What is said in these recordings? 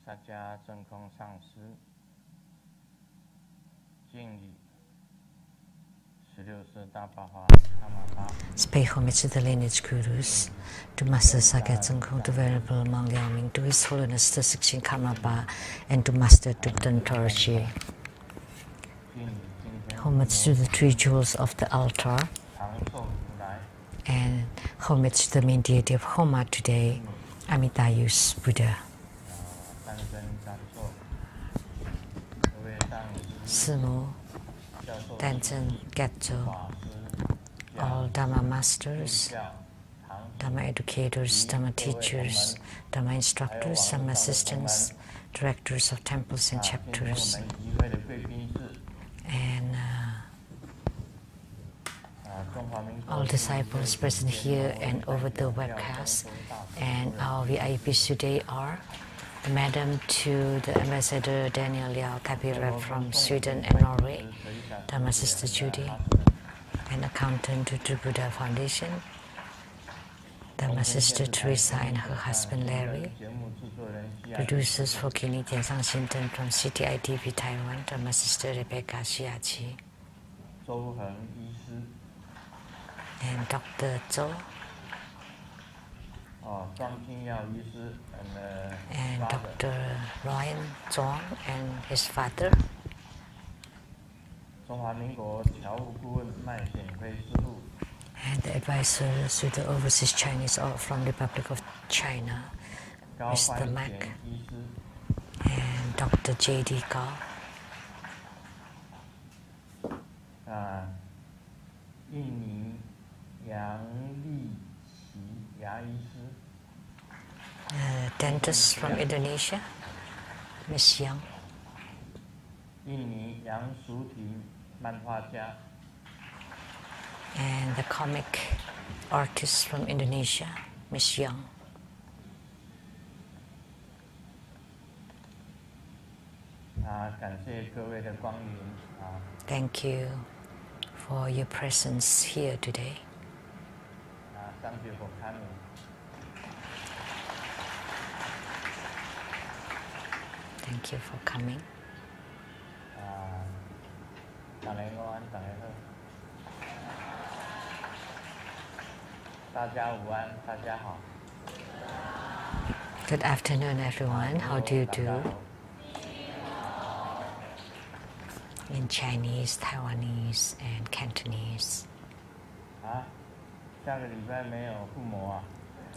萨迦真空上师敬礼16世大法华卡玛巴。Pay homage to the lineage gurus, to Master Sakya Tsongkhong, to Venerable Maung Liaoming, to His Holiness the 16th Karmapa, and to Master Tupten Torchi. Homage to the three jewels of the altar, and homage to the main deity of Homa today, Amitayus Buddha. Sumo, Tenzin, Getzo, all Dhamma masters, Dhamma educators, Dhamma teachers, Dhamma instructors, Dhamma assistants, directors of temples and chapters, and all disciples present here and over the webcast. And our VIPs today are the Madam to the Ambassador Daniel Liao Kapira from Sweden and Norway, Dhamma Sister Judy, an accountant to the Buddha Foundation, Dhamma Sister Teresa and her husband Larry, producers for Kini Tiansang Shinten from CTI TV Taiwan, Dhamma Sister Rebecca Shiachi, and Dr. Zhou, and Dr. Ryan Zhong and his father, and the advisors to the overseas Chinese from Republic of China, Mr. Mac, and Dr. J.D. Gao, dentist from Indonesia, Miss Yang, and the comic artist from Indonesia, Miss Yang. Thank you for your presence here today. Thank you for coming. Thank you for coming. Good afternoon, everyone. How do you do? In Chinese, Taiwanese, and Cantonese.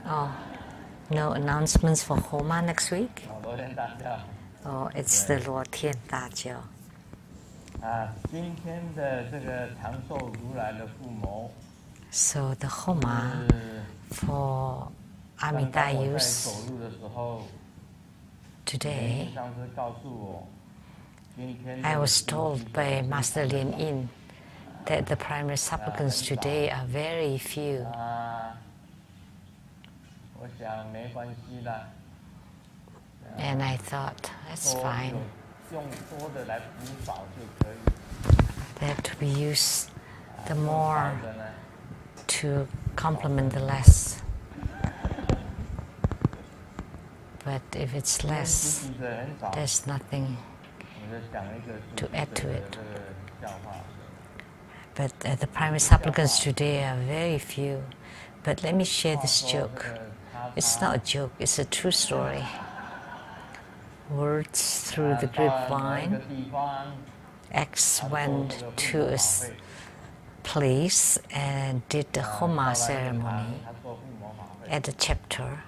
Oh, no announcements for Homa next week? Oh, it's the Luo Tian Da Jiao. So the Homa for Amitayus today, I was told by Master Lien Yin that the primary supplicants today are very few. And I thought, that's fine. They have to be used the more to complement the less. But if it's less, there's nothing to add to it. But the primary supplicants today are very few. But let me share this joke. It's not a joke, it's a true story. Words through the grapevine. X went to a place and did the Homa ceremony at the chapter.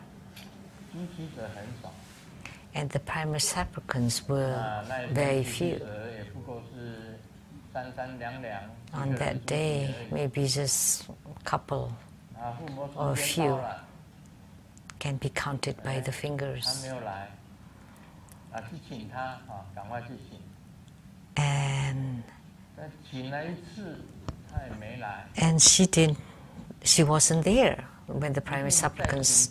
And the primary supplicants were very few. On that day, maybe just a couple or a few can be counted by the fingers. And she wasn't there when the primary supplicants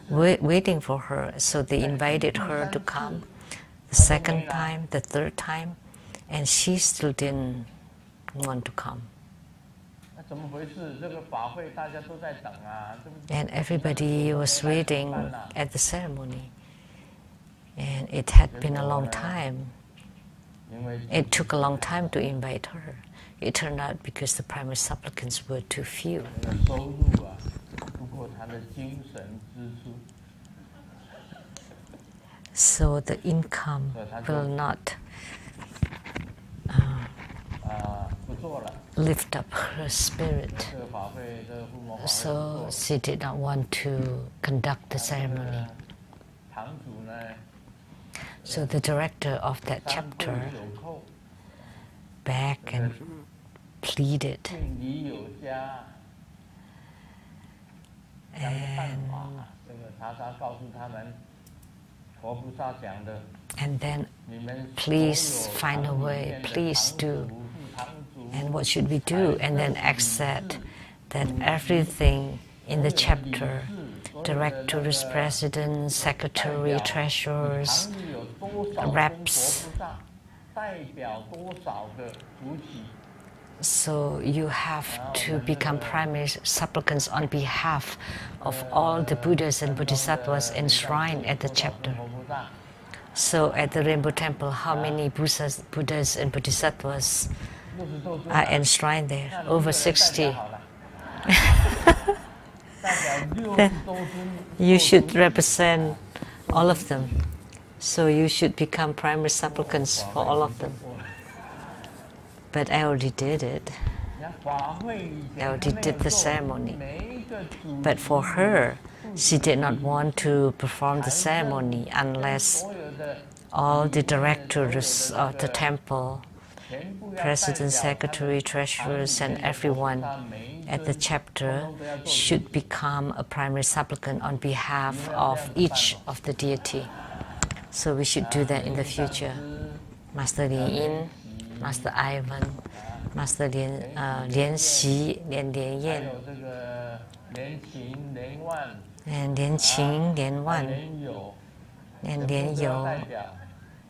were waiting for her, so they invited her to come the second time, the third time, and she still didn't want to come. And everybody was waiting at the ceremony. And it had been a long time. It took a long time to invite her. It turned out because the primary supplicants were too few. So the income will not lift up her spirit. So she did not want to conduct the ceremony. So the director of that chapter begged and pleaded. And then, please find a way, please do. And what should we do? And then accept that everything in the chapter, directors, presidents, secretary, treasurers, reps. So you have to become primary supplicants on behalf of all the Buddhas and Bodhisattvas enshrined at the chapter. So at the Rainbow Temple, how many Buddhas and Bodhisattvas are enshrined there? Over 60. You should represent all of them. So you should become primary supplicants for all of them. But I already did it. I already did the ceremony. But for her, she did not want to perform the ceremony unless all the directors of the temple, president, secretary, treasurers, and everyone at the chapter should become a primary supplicant on behalf of each of the deity. So we should do that in the future. Master Lien, Master Ivan, Master Lien Xi, Lien Yen, and Lien Qing, Lien Wan, and Lien You.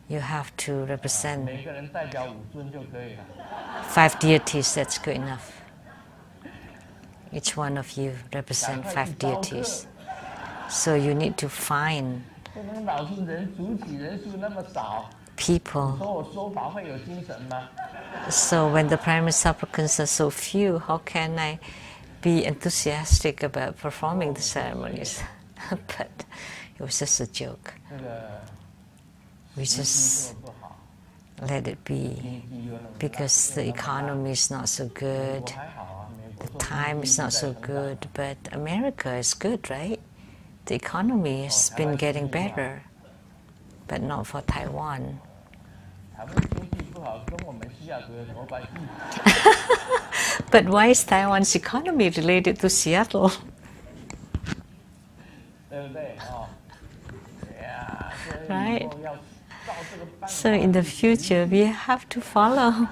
You have to represent 5 deities, that's good enough. Each one of you represent 5 deities. So you need to find people. So when the primary supplicants are so few, how can I be enthusiastic about performing the ceremonies? But it was just a joke. We just let it be, because the economy is not so good, the time is not so good, but America is good, right? The economy has been getting better, but not for Taiwan. But why is Taiwan's economy related to Seattle? Right? So in the future, we have to follow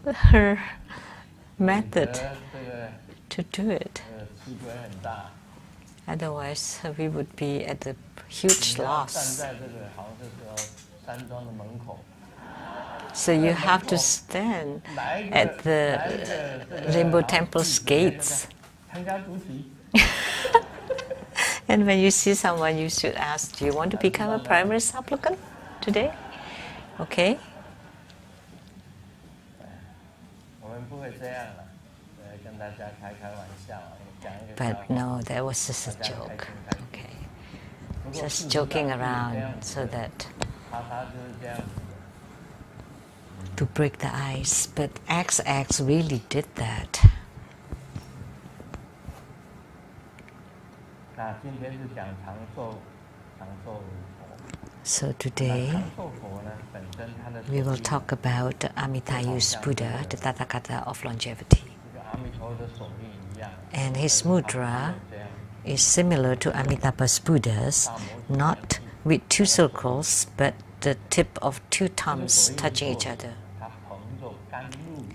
her method to do it. Otherwise, we would be at a huge loss. So you have to stand at the Rainbow Temple's gates. And when you see someone, you should ask, do you want to become a primary supplicant today? Okay? But no, that was just a joke. Okay. Just joking around so that to break the ice. But XX really did that. So today we will talk about Amitayu's Buddha, the Tathagata of longevity. And his mudra is similar to Amitabha's Buddha's, not with 2 circles, but the tip of 2 thumbs touching each other.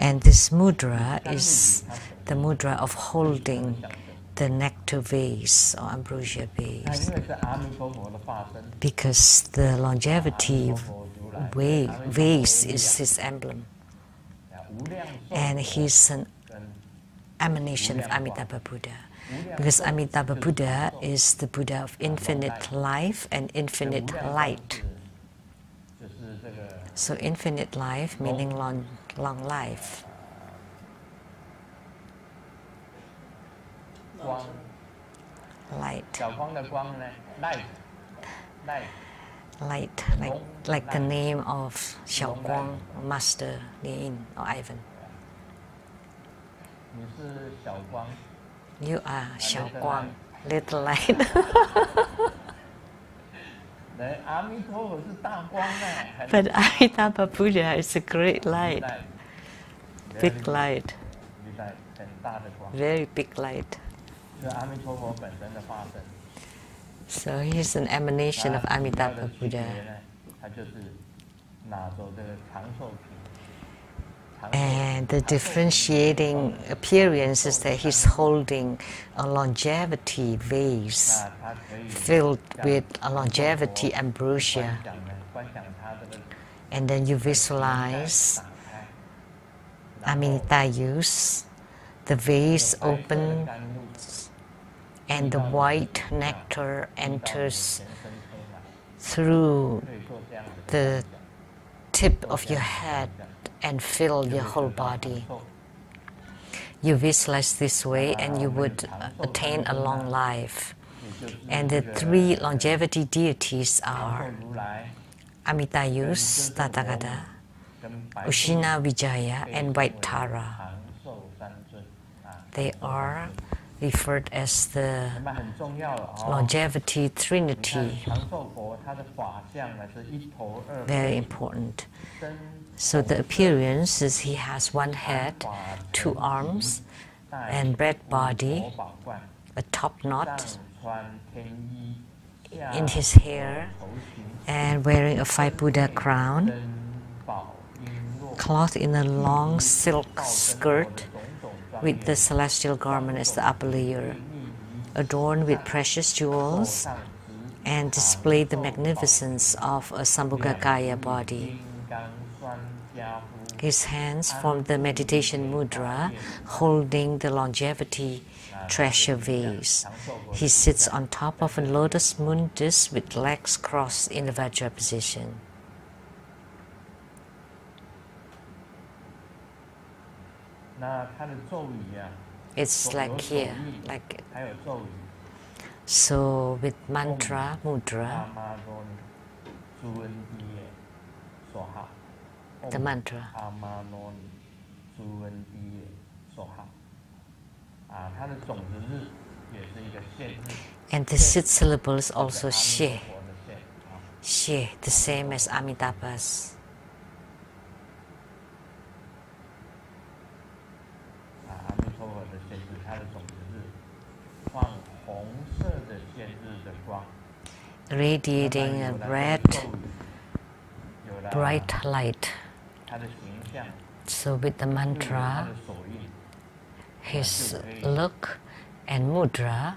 And this mudra is the mudra of holding the nectar vase or ambrosia vase, because the longevity vase is his emblem, and he's an emanation of Amitabha Buddha. because Amitabha Buddha is the Buddha of infinite life and infinite light. So infinite life meaning long life. Light. Light, like the name of Xiao Guang, Master Lin or Ivan. You are Xiao Guang, little light. But Amitabha Buddha is a great light, big light, very big light. So he's an emanation of Amitabha Buddha. And the differentiating appearance is that he's holding a longevity vase filled with a longevity ambrosia. And then you visualize Amitayus, the vase opens and the white nectar enters through the tip of your head and fill your whole body. You visualize this way and you would attain a long life. And the three longevity deities are Amitayus, Tathagata, Ushina Vijaya, and White Tara. They are referred as the longevity trinity. Very important. So the appearance is he has one head, two arms, and red body, a top knot in his hair, and wearing a five Buddha crown, clothed in a long silk skirt with the celestial garment as the upper layer, adorned with precious jewels, and display the magnificence of a Sambhogakaya body. His hands form the meditation mudra, holding the longevity treasure vase. He sits on top of a lotus moon disk with legs crossed in the Vajra position. It's like here, like it. So with mantra, mudra, the mantra. And the sixth syllable is also she. She, the same as Amitabha's. Radiating a red, bright light. So with the mantra, his look and mudra,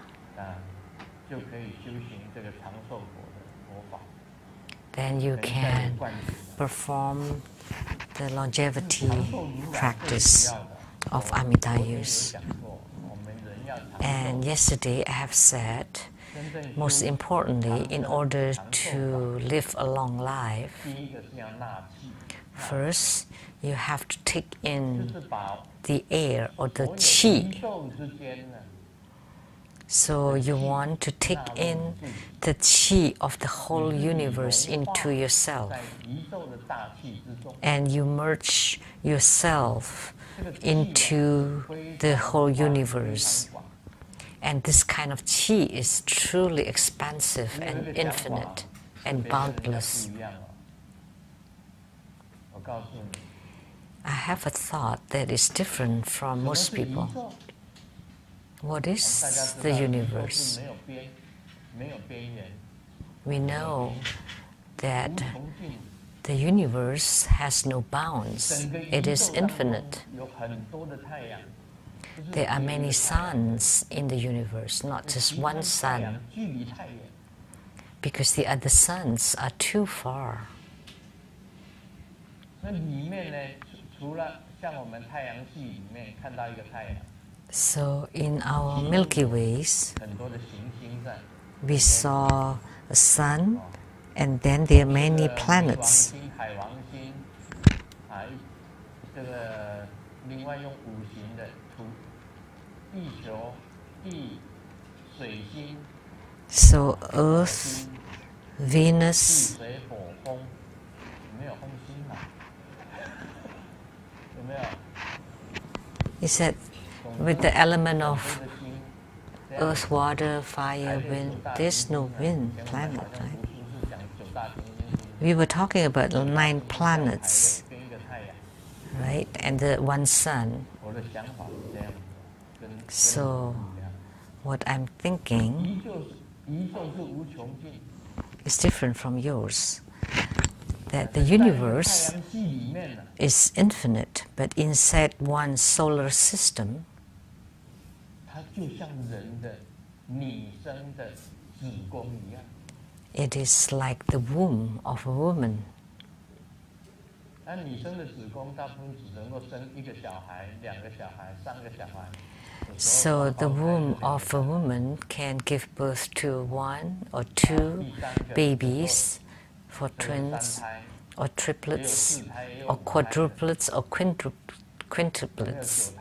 then you can perform the longevity practice of Amitayus. And yesterday I have said, most importantly, in order to live a long life, first you have to take in the air or the qi. So you want to take in the qi of the whole universe into yourself. And you merge yourself into the whole universe. And this kind of qi is truly expansive and infinite and boundless. I have a thought that is different from most people. What is the universe? We know that the universe has no bounds. It is infinite. There are many suns in the universe, not just one sun, because the other suns are too far. So in our Milky Ways, we saw a sun, and then there are many planets. So Earth, Venus, he said with the element of earth, water, fire, wind, there's no wind planet, right? We were talking about 9 planets, right? And the one sun. So what I'm thinking is different from yours. That the universe is infinite, but inside one solar system, it is like the womb of a woman. So the womb of a woman can give birth to 1 or 2 babies, for twins, or triplets, or quadruplets, or quintuplets.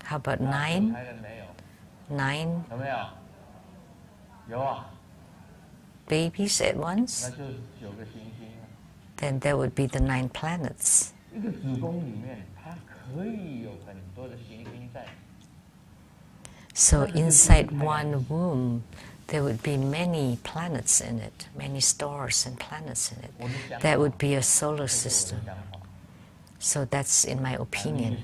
How about 9? 9 babies at once? Then there would be the 9 planets. So inside one womb, there would be many planets in it, many stars and planets in it. That would be a solar system. So that's in my opinion.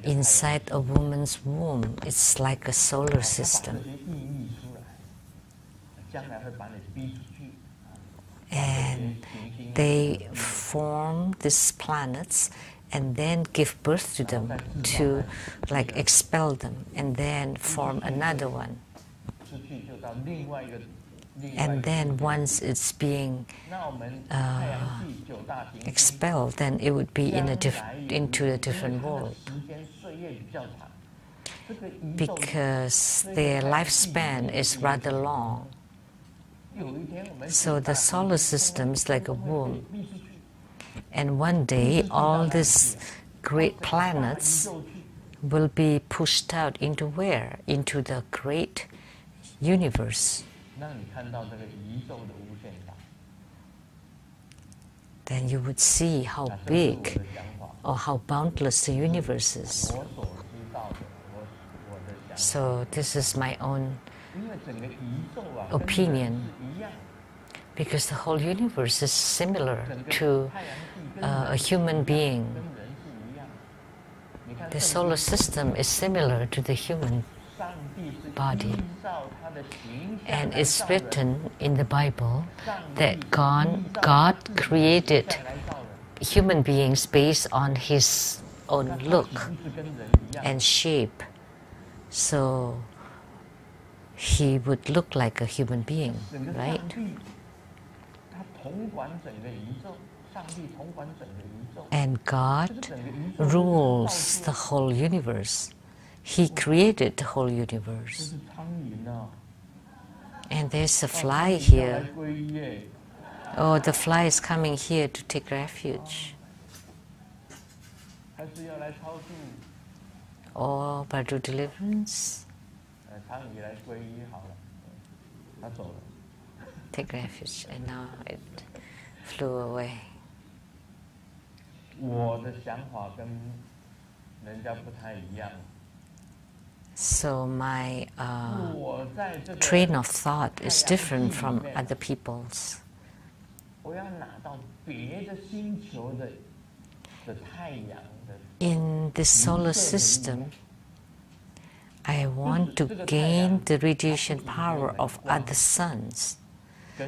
Inside a woman's womb, it's like a solar system. And they form these planets and then give birth to them, to like expel them, and then form another one. And then once it's being expelled, then it would be in into a different world. Because their lifespan is rather long. So the solar system is like a womb. And one day, all these great planets will be pushed out into where? Into the great universe. Then you would see how big or how boundless the universe is. So this is my own opinion, because the whole universe is similar to a human being. The solar system is similar to the human body. And it's written in the Bible that God created human beings based on His own look and shape. So He would look like a human being, right? And God rules the whole universe. He created the whole universe. And there's a fly here. Oh, the fly is coming here to take refuge. Or by do deliverance. Take refuge, and now it flew away. So my train of thought is different from other people's. In this solar system, I want to gain the radiation power of other suns.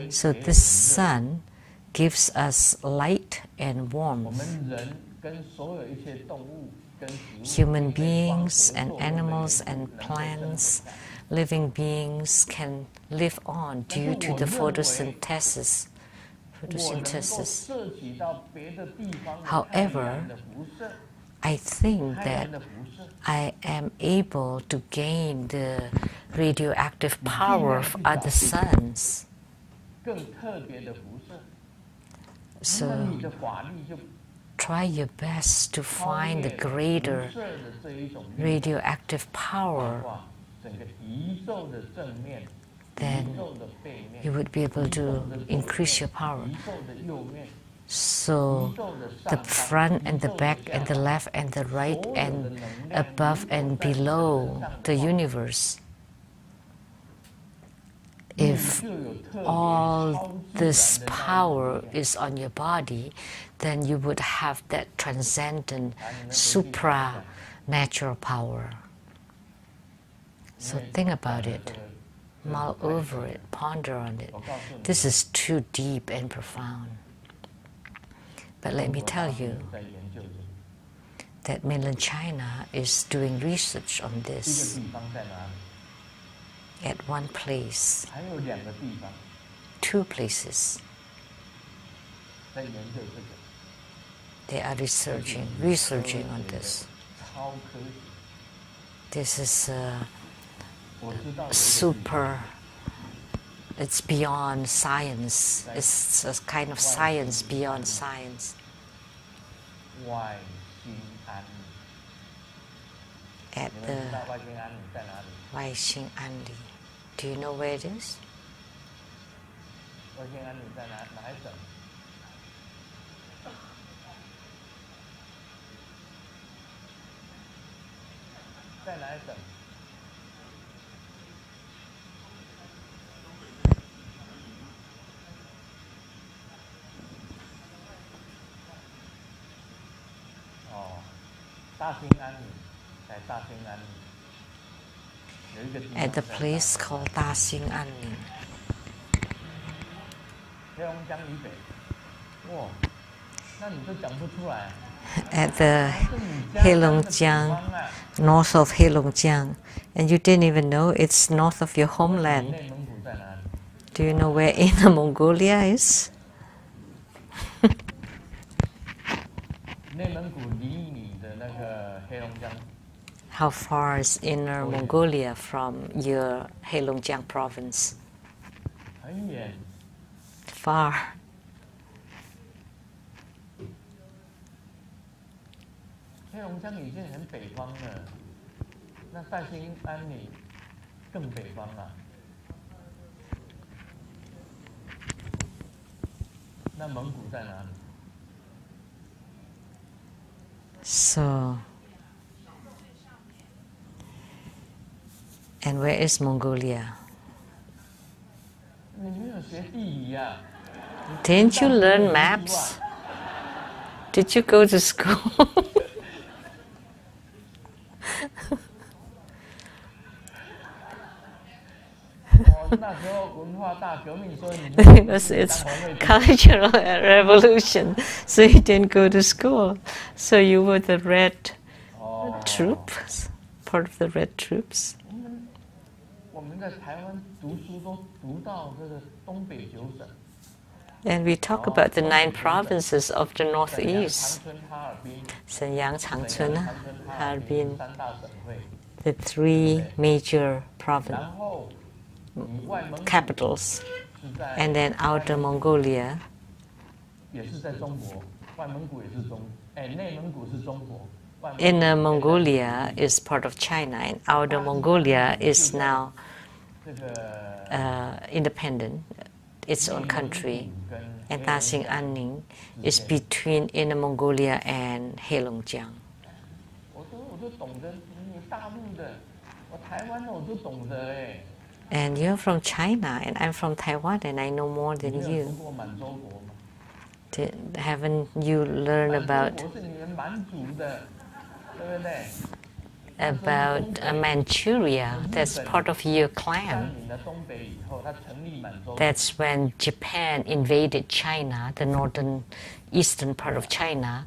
So this sun gives us light and warmth. Human beings and animals and plants, living beings can live on due to the photosynthesis. However, I think that I am able to gain the radioactive power of other suns. So try your best to find the greater radioactive power. Then you would be able to increase your power. So the front and the back and the left and the right and above and below the universe, if all this power is on your body, then you would have that transcendent supranatural power. So think about it, mull over it, ponder on it. This is too deep and profound. But let me tell you that mainland China is doing research on this at one place, 2 places. They are researching on this. This is super, it's beyond science. It's a kind of science beyond science. At the Wai Xing Anli. Do you know where it is? At the place called Ta Xing Anli. At the Heilongjiang, north of Heilongjiang, and you didn't even know it's north of your homeland. Do you know where Inner Mongolia is? How far is Inner Mongolia from your Heilongjiang province? Far. So, and where is Mongolia? Didn't you learn maps? Did you go to school? Because it's cultural revolution, so you didn't go to school. So you were the red troops, part of the red troops. And we talk about the 9 provinces of the Northeast. Shenyang, Changchun, Harbin, the 3 major capitals. And then Outer Mongolia. Inner Mongolia is part of China, and Outer Mongolia is now independent, its own country. And Ta Xing Anli is between Inner Mongolia and Heilongjiang. And you're from China, and I'm from Taiwan, and I know more than you. Haven't you learned about Manchuria? That's part of your clan. That's when Japan invaded China, the northern eastern part of China.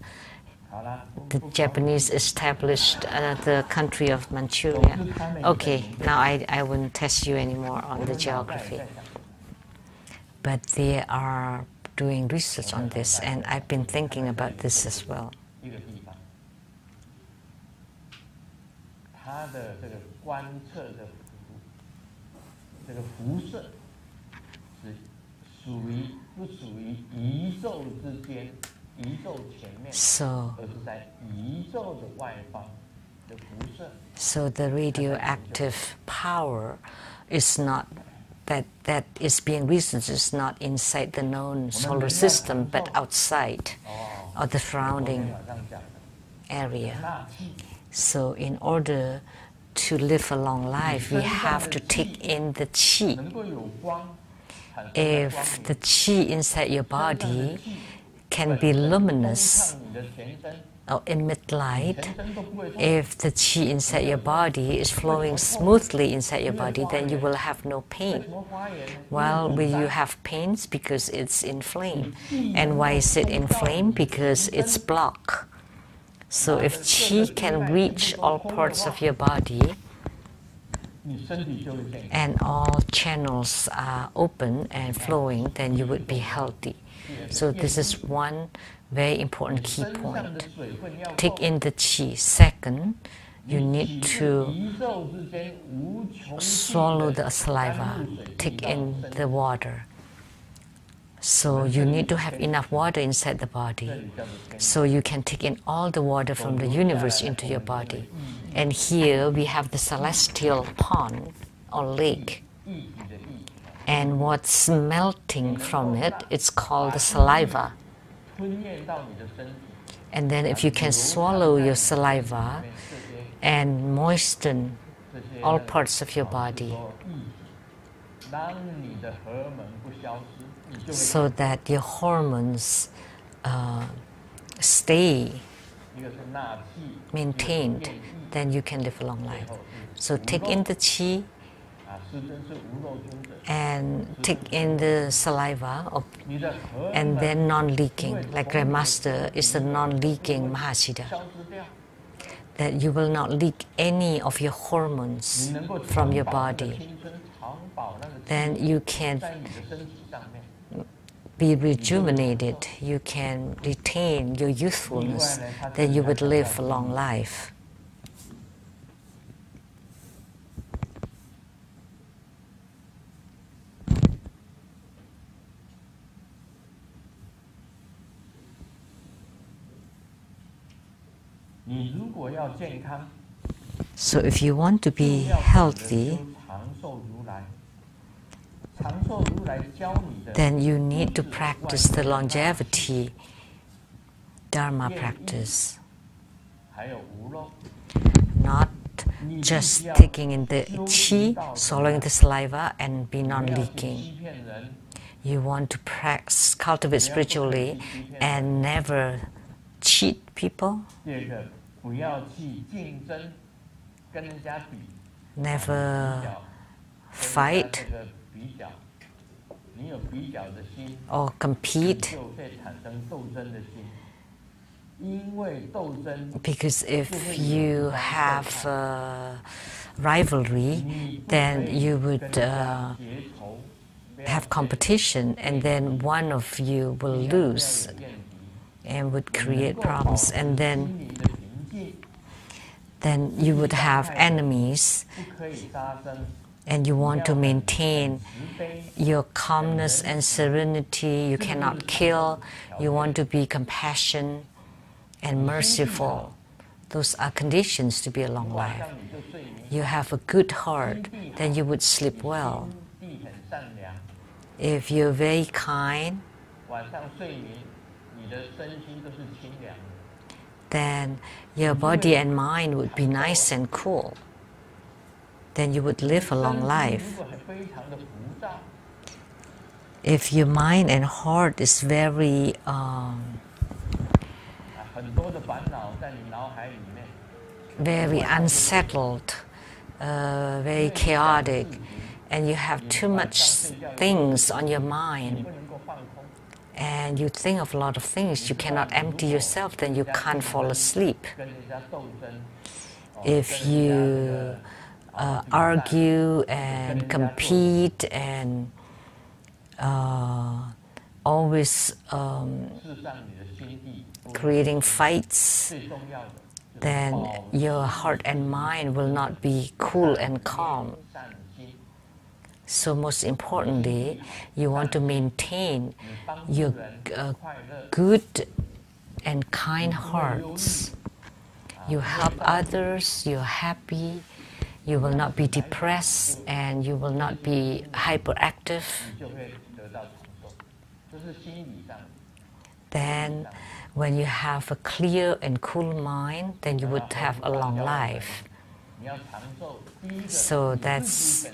The Japanese established the country of Manchuria. Okay, now I wouldn't test you anymore on the geography. But they are doing research on this, and I've been thinking about this as well. 它的这个观测的这个辐射是不属于宇宙之间、宇宙前面，而是在宇宙的外方的辐射。So the radioactive power is not that is being reasoned is not inside the known solar system, but outside of the surrounding area. So in order to live a long life, we have to take in the qi. If the qi inside your body can be luminous or emit light, if the qi inside your body is flowing smoothly inside your body, then you will have no pain. Well, will you have pains? Because it's inflamed. And why is it inflamed? Because it's blocked. So if qi can reach all parts of your body, and all channels are open and flowing, then you would be healthy. So this is one very important key point. Take in the qi. Second, you need to swallow the saliva, take in the water. So you need to have enough water inside the body, so you can take in all the water from the universe into your body. And here we have the celestial pond or lake. And what's melting from it, it's called the saliva. And then if you can swallow your saliva and moisten all parts of your body so that your hormones stay maintained, then you can live a long life. So take in the qi and take in the saliva, and then non-leaking. Like Grandmaster is a non-leaking Mahasiddha. That you will not leak any of your hormones from your body. Then you can be rejuvenated, you can retain your youthfulness, then you would live a long life. So if you want to be healthy, then you need to practice the longevity Dharma practice. Not just taking in the qi, swallowing the saliva, and be non-leaking. You want to practice, cultivate spiritually, and never cheat people. Never fight or compete. Because if you have rivalry, then you would have competition, and then one of you will lose and would create problems, and then you would have enemies, and you want to maintain your calmness and serenity. You cannot kill. You want to be compassionate and merciful. Those are conditions to be a long life. You have a good heart, then you would sleep well. If you're very kind, then your body and mind would be nice and cool. Then you would live a long life. If your mind and heart is very very unsettled, very chaotic, and you have too much things on your mind, and you think of a lot of things, you cannot empty yourself, then you can't fall asleep. If you argue and compete and always creating fights, then your heart and mind will not be cool and calm. So most importantly, you want to maintain your good and kind hearts. You help others, you're happy, you will not be depressed, and you will not be hyperactive. Then when you have a clear and cool mind, then you would have a long life. So that's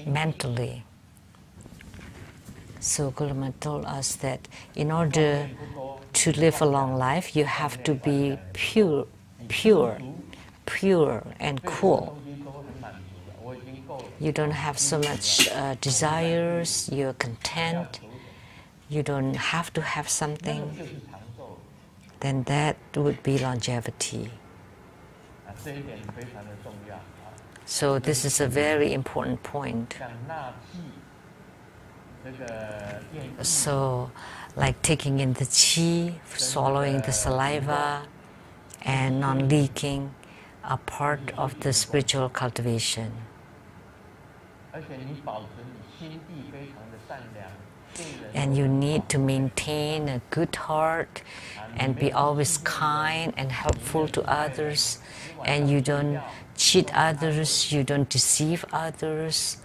mentally. So Gulama told us that in order to live a long life, you have to be pure and cool. You don't have so much desires, you're content, you don't have to have something, then that would be longevity. So this is a very important point. So like taking in the qi, swallowing the saliva, and non-leaking are part of the spiritual cultivation. And you need to maintain a good heart and be always kind and helpful to others, and you don't cheat others, you don't deceive others,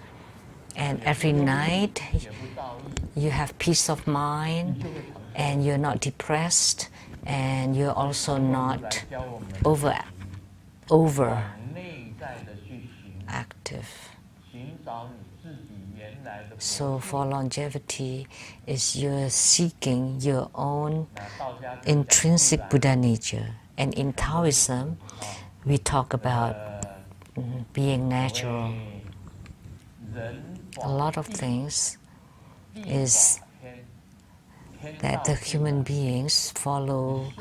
and every night you have peace of mind and you're not depressed, and you're also not over active. So for longevity is you're seeking your own intrinsic Buddha nature. And in Taoism, we talk about being natural. A lot of things is that the human beings follow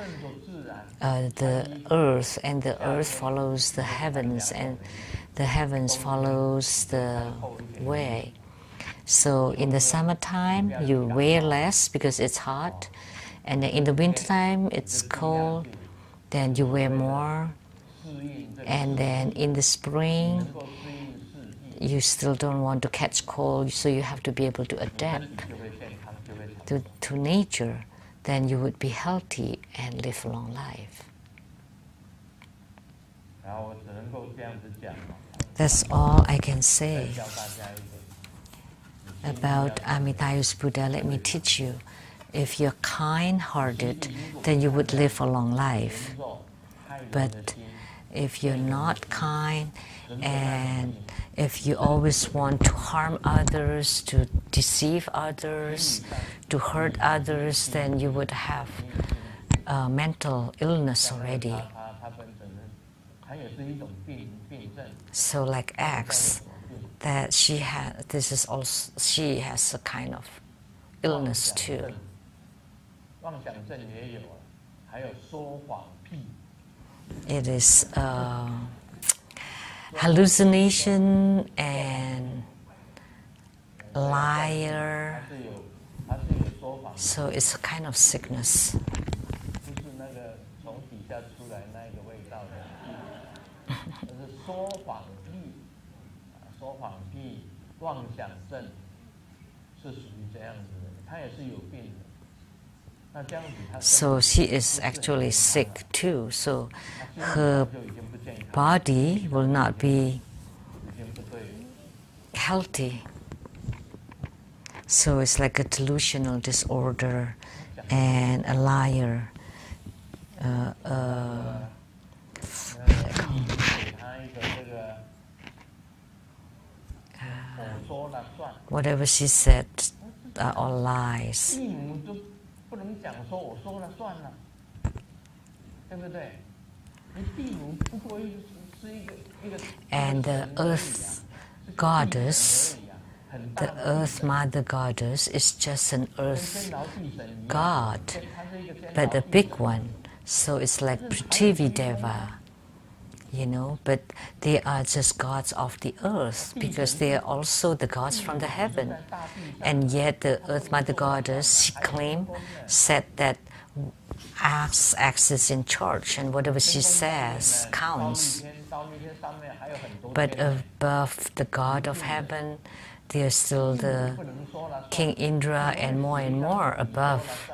the earth, and the earth follows the heavens, and the heavens follows the way. So in the summertime, you wear less because it's hot, and then in the wintertime, it's cold, then you wear more, and then in the spring, you still don't want to catch cold, so you have to be able to adapt to nature. Then you would be healthy and live a long life. That's all I can say about Amitayus Buddha. Let me teach you. If you're kind-hearted, then you would live a long life. But if you're not kind, and if you always want to harm others, to deceive others, to hurt others, then you would have mental illness already. So like X, that she has a kind of illness too. It is hallucination and liar. So it's a kind of sickness. So she is actually sick too. So her body will not be healthy. So it's like a delusional disorder and a liar. Whatever she said are all lies. And the earth goddess, the earth mother goddess, is just an earth god, but a big one. So it's like Prithvi Deva, you know, but they are just gods of the earth because they are also the gods from the heaven. And yet the earth mother goddess, she said that acts is in charge, and whatever she says counts. But above the God of heaven, there's still the King Indra and more above.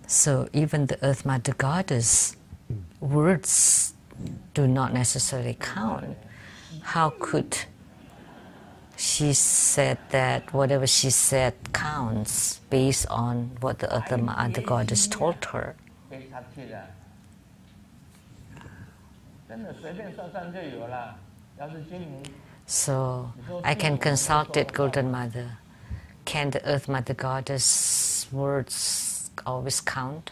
So even the Earth Mother Goddess words do not necessarily count. How could she said that whatever she said counts based on what the Earth Mother Goddess told her? So I can consult it, Golden Mother. Can the Earth Mother Goddess words always count?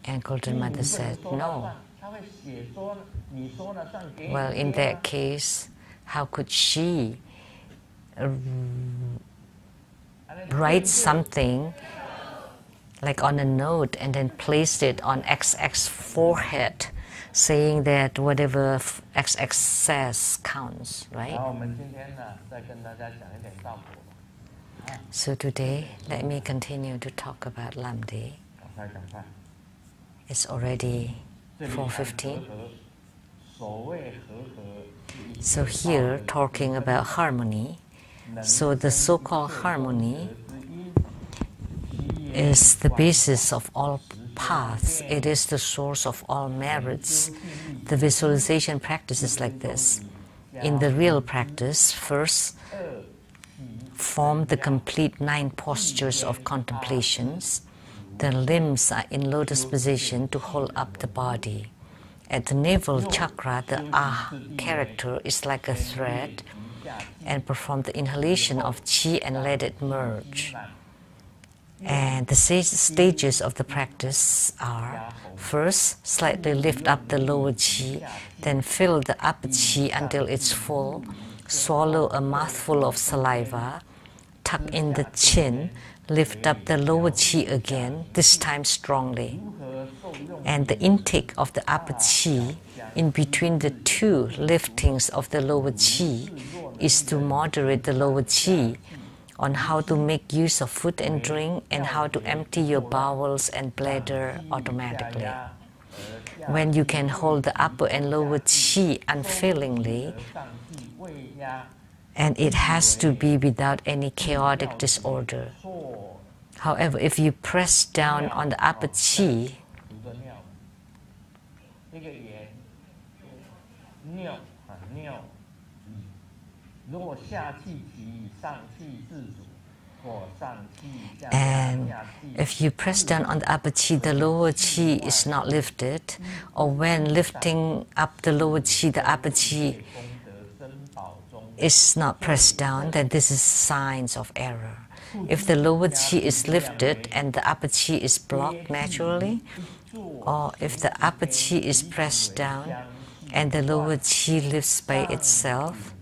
And Golden Mother said, no. Well, in that case, how could she write something like on a note and then place it on XX forehead, saying that whatever XX says counts, right? So today, let me continue to talk about Lamdre. It's already 4:15. So here, talking about harmony. So the so-called harmony is the basis of all paths. It is the source of all merits. The visualization practice is like this. In the real practice, first, form the complete 9 postures of contemplations. The limbs are in lotus position to hold up the body. At the navel chakra, the Ah character is like a thread, and perform the inhalation of Qi and let it merge. And the stages of the practice are: first, slightly lift up the lower Qi, then fill the upper Qi until it's full, swallow a mouthful of saliva, tuck in the chin, lift up the lower Qi again, this time strongly. And the intake of the upper Qi in between the 2 liftings of the lower Qi is to moderate the lower Qi on how to make use of food and drink and how to empty your bowels and bladder automatically. When you can hold the upper and lower Qi unfailingly, and it has to be without any chaotic disorder. However, if you press down on the upper Qi, and if you press down on the upper Qi, the lower Qi is not lifted, or when lifting up the lower Qi, the upper Qi is not pressed down, then this is signs of error. If the lower Qi is lifted and the upper Qi is blocked naturally, or if the upper Qi is pressed down and the lower Qi lifts by itself,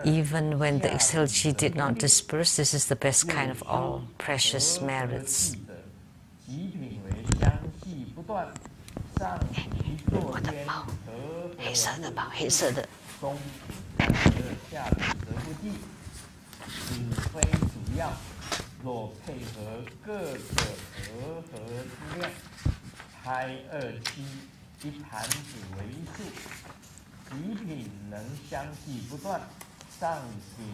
even when the exhaled Qi did not disperse, this is the best kind of all precious merits. 我的猫，黑色的猫，黑色的。若配合各个和合之量，开2期一盘子为数，极品能相继不断，上品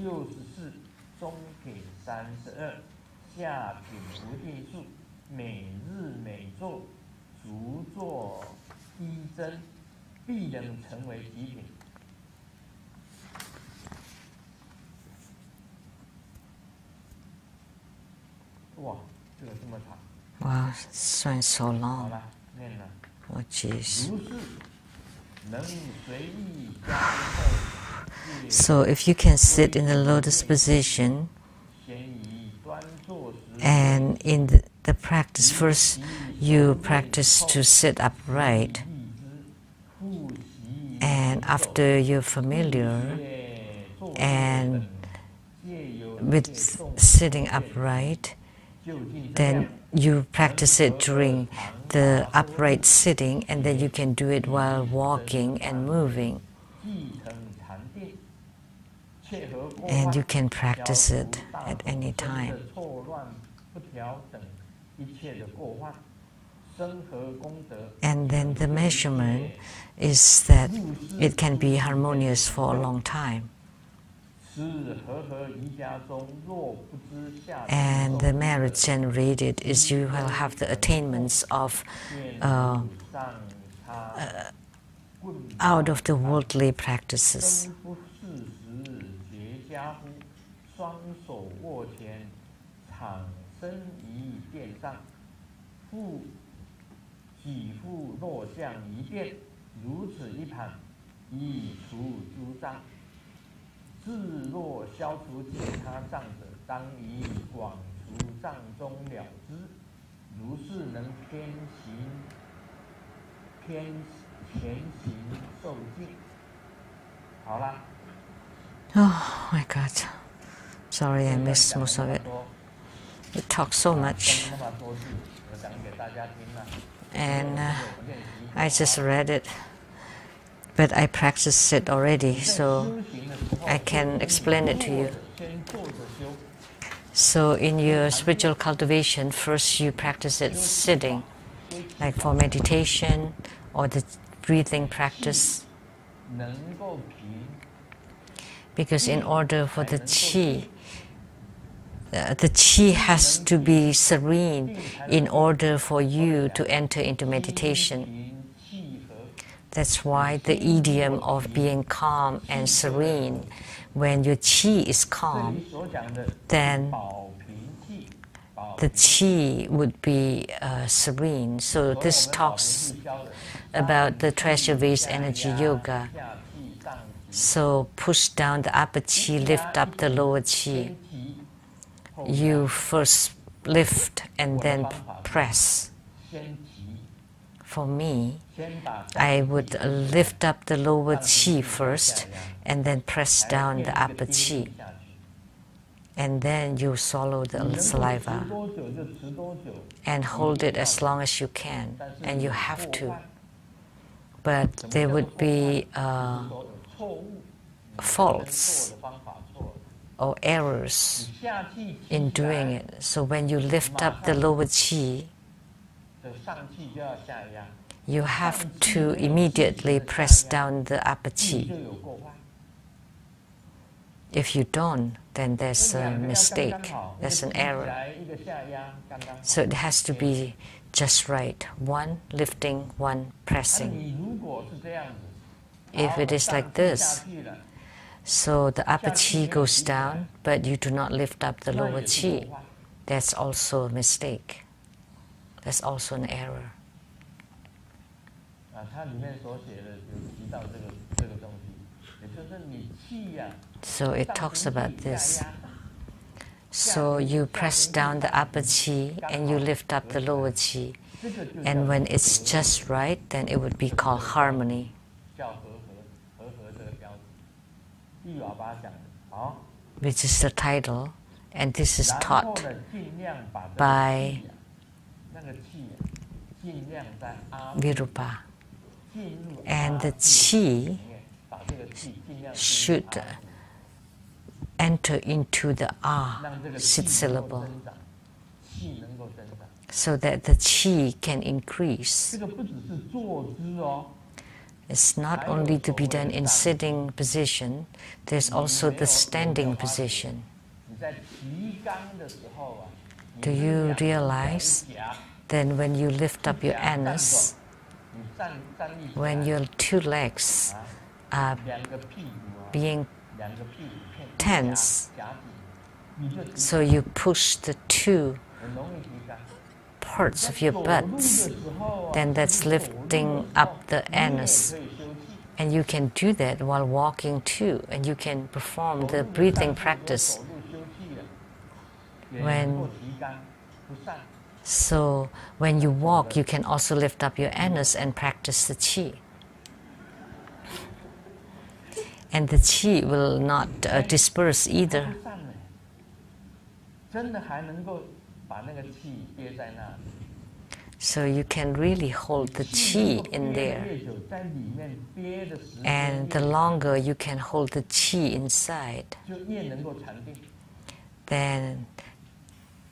64，中品32，下品不定数，每日每做，逐做依真，必能成为极品。哇，这个这么长。Wow, it's going so long. 好了，念了。Oh, jeez. So if you can sit in the lotus position, and in the practice, first you practice to sit upright, and after you're familiar and with sitting upright, then you practice it during the upright sitting, and then you can do it while walking and moving. And you can practice it at any time. And then the measurement is that it can be harmonious for a long time. And the merit generated is you will have the attainments of out of the worldly practices. Oh my God. Sorry, I missed most of it. We talk so much. And I just read it. But I practiced it already, so I can explain it to you. So in your spiritual cultivation, first you practice it sitting, like for meditation or the breathing practice. Because in order for the qi has to be serene in order for you to enter into meditation. That's why the idiom of being calm and serene, when your qi is calm, then the qi would be serene. So this talks about the treasure vase energy yoga. So push down the upper qi, lift up the lower qi. You first lift and then press. For me, I would lift up the lower qi first and then press down the upper qi. And then you swallow the saliva and hold it as long as you can, and you have to. But there would be faults or errors in doing it. So when you lift up the lower qi, you have to immediately press down the upper qi. If you don't, then there's a mistake, there's an error. So it has to be just right. One lifting, one pressing. If it is like this, so the upper qi goes down, but you do not lift up the lower qi, that's also a mistake. That's also an error. So it talks about this. So you press down the upper qi and you lift up the lower qi. And when it's just right, then it would be called harmony. Which is the title. And this is taught by Virupa. And the qi should enter into the sit syllable so that the qi can increase. It's not only to be done in sitting position, there's also the standing position. Do you realize then when you lift up your anus, when your two legs are being tense, so you push the two parts of your butts, then that's lifting up the anus. And you can do that while walking too, and you can perform the breathing practice. So when you walk, you can also lift up your anus and practice the qi. And the qi will not disperse either. So you can really hold the qi in there. And the longer you can hold the qi inside, then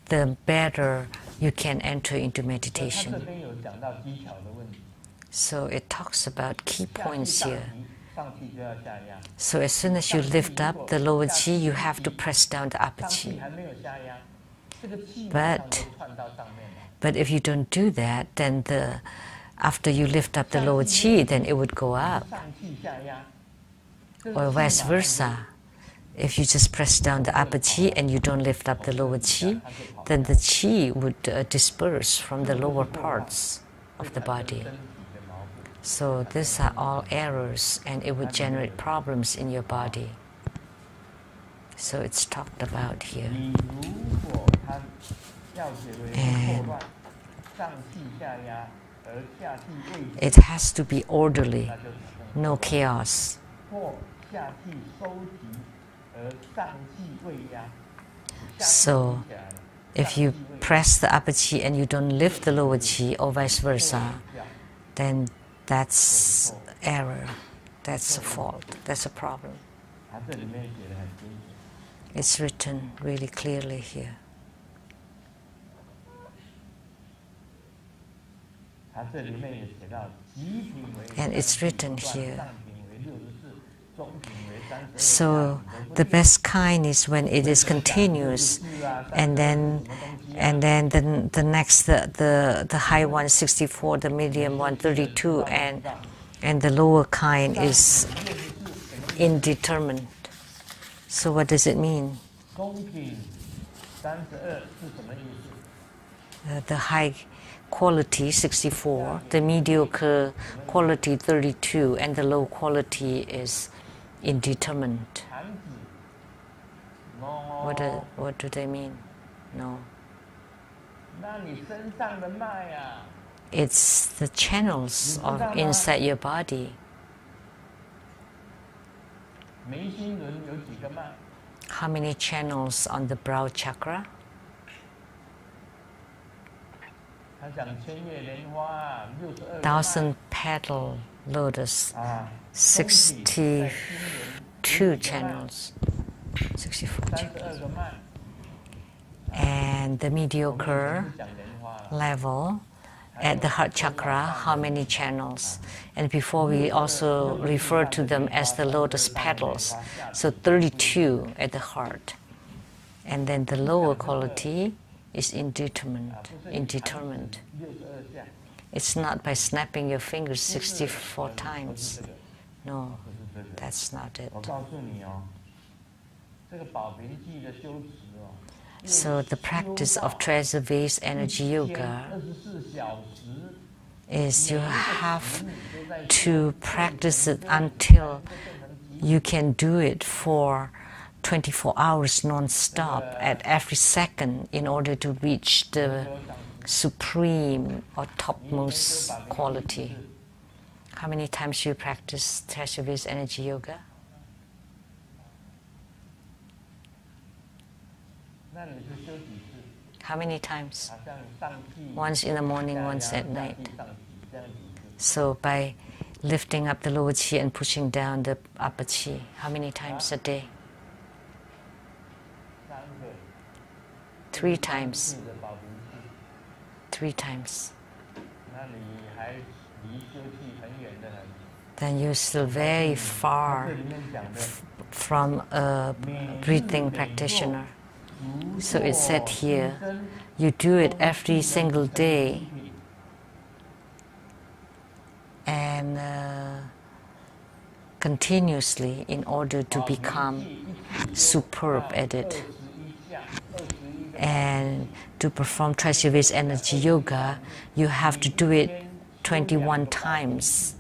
the better you can enter into meditation. So it talks about key points here. So as soon as you lift up the lower qi, you have to press down the upper qi. But if you don't do that, then after you lift up the lower qi, then it would go up. Or vice versa. If you just press down the upper qi and you don't lift up the lower qi, then the qi would disperse from the lower parts of the body. So these are all errors, and it would generate problems in your body. So it's talked about here. And it has to be orderly, no chaos. So if you press the upper qi and you don't lift the lower qi, or vice versa, then that's error, that's a fault, that's a problem. It's written really clearly here. And it's written here. So the best kind is when it is continuous, and then the next, the high one 64, the medium one 32, and the lower kind is indeterminate. So what does it mean? The high quality 64, the mediocre quality 32, and the low quality is indeterminate. What do they mean? No. It's the channels of inside your body. How many channels on the brow chakra? Thousand petal lotus, 62 channels, 64 channels. And the mediocre level at the heart chakra, how many channels? And before we also refer to them as the lotus petals, so 32 at the heart. And then the lower quality is indeterminate. It's not by snapping your fingers 64 times. No, that's not it. So the practice of treasure vase energy yoga is you have to practice it until you can do it for 24 hours non-stop at every second in order to reach the supreme or topmost quality. How many times you practice treasure vase energy yoga? How many times? Once in the morning, once at night. So by lifting up the lower qi and pushing down the upper qi, how many times a day? 3 times. 3 times. Then you're still very far from a breathing practitioner. So it's said here, you do it every single day and continuously in order to become superb at it. And to perform treasure vase energy yoga, you have to do it 21 times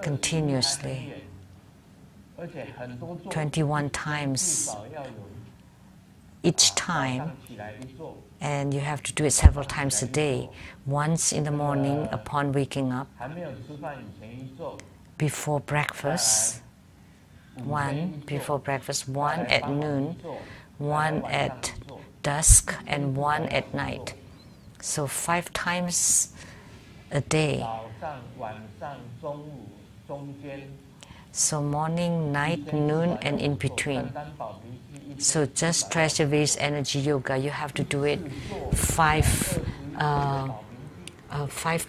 continuously. 21 times each time, and you have to do it several times a day. Once in the morning upon waking up, before breakfast, one at noon, one at dusk, and one at night. So 5 times a day. So morning, night, noon, and in between. So just treasure this energy yoga. You have to do it 5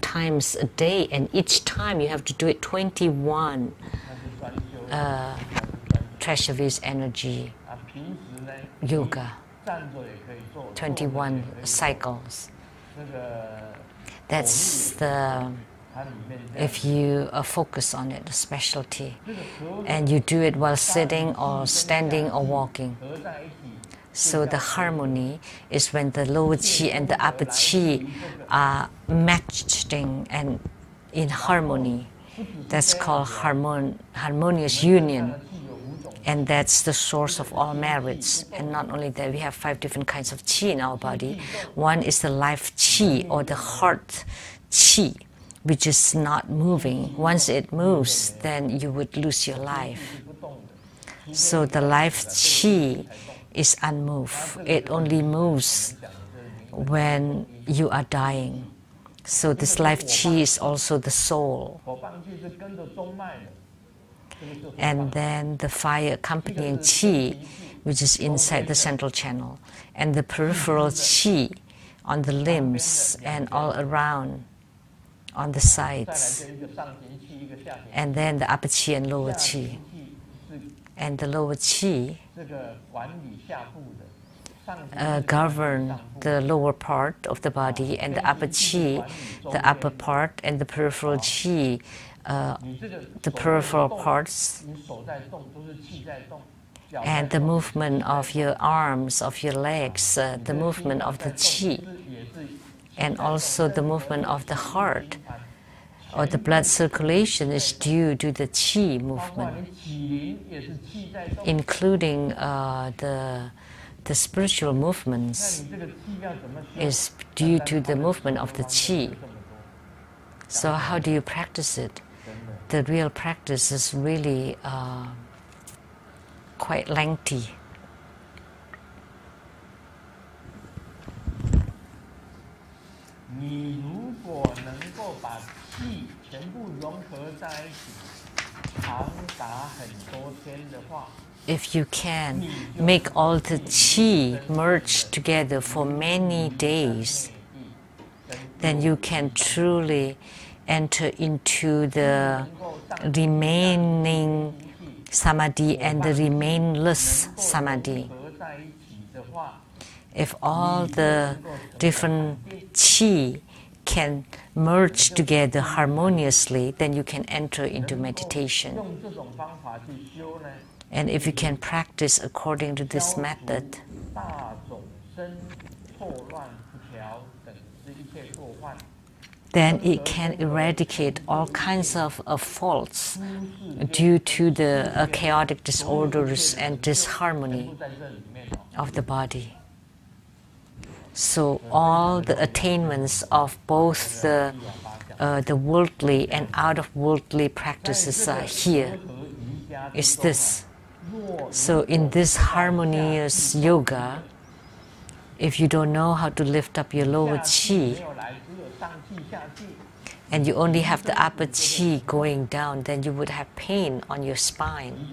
times a day, and each time you have to do it 21 treasure this energy yoga. 21 cycles. That's the, if you focus on it, the specialty. And you do it while sitting or standing or walking. So the harmony is when the lower chi and the upper chi are matching and in harmony. That's called harmonious union. And that's the source of all merits. And not only that, we have 5 different kinds of chi in our body. One is the life chi, or the heart chi, which is not moving. Once it moves, then you would lose your life. So the life chi is unmoved. It only moves when you are dying. So this life chi is also the soul. And then the fire accompanying chi, which is inside the central channel, and the peripheral chi on the limbs and all around on the sides, and then the upper chi and lower chi. And the lower chi govern the lower part of the body, and the upper chi, the upper part, and the peripheral chi, the peripheral parts, and the movement of your arms, of your legs, the movement of the chi, and also the movement of the heart, or the blood circulation is due to the chi movement, including the spiritual movements is due to the movement of the chi. So how do you practice it? The real practice is really quite lengthy. If you can make all the chi merge together for many days, then you can truly enter into the remaining samadhi and the remainless samadhi. If all the different chi can merge together harmoniously, then you can enter into meditation. And if you can practice according to this method, then it can eradicate all kinds of faults due to the chaotic disorders and disharmony of the body. So all the attainments of both the worldly and out-of-worldly practices are here. Is this. So in this harmonious yoga, if you don't know how to lift up your lower chi, and you only have the upper chi going down, then you would have pain on your spine.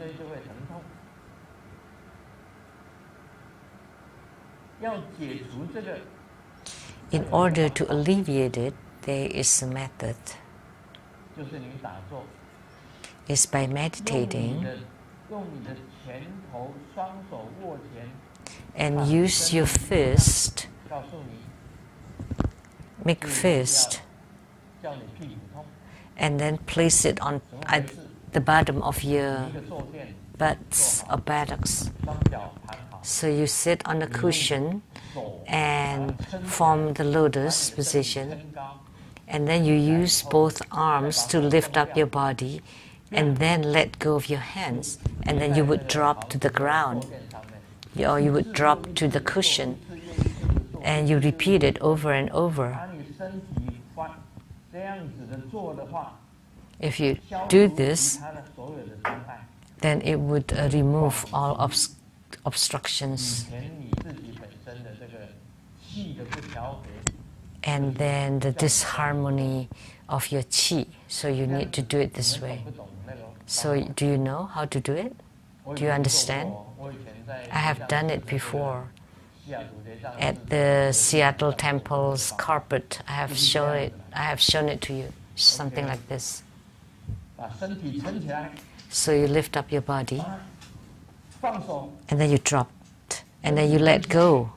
In order to alleviate it, there is a method. It's by meditating and use your fist, make fist, and then place it on at the bottom of your butts or buttocks. So you sit on a cushion and form the lotus position, and then you use both arms to lift up your body, and then let go of your hands, and then you would drop to the ground, or you would drop to the cushion, and you repeat it over and over. If you do this, then it would remove all obstructions and then the disharmony of your chi. So you need to do it this way. So do you know how to do it? Do you understand? I have done it before. At the Seattle Temple's carpet, I have shown it to you. Something like this. So you lift up your body, and then you drop, and then you let go,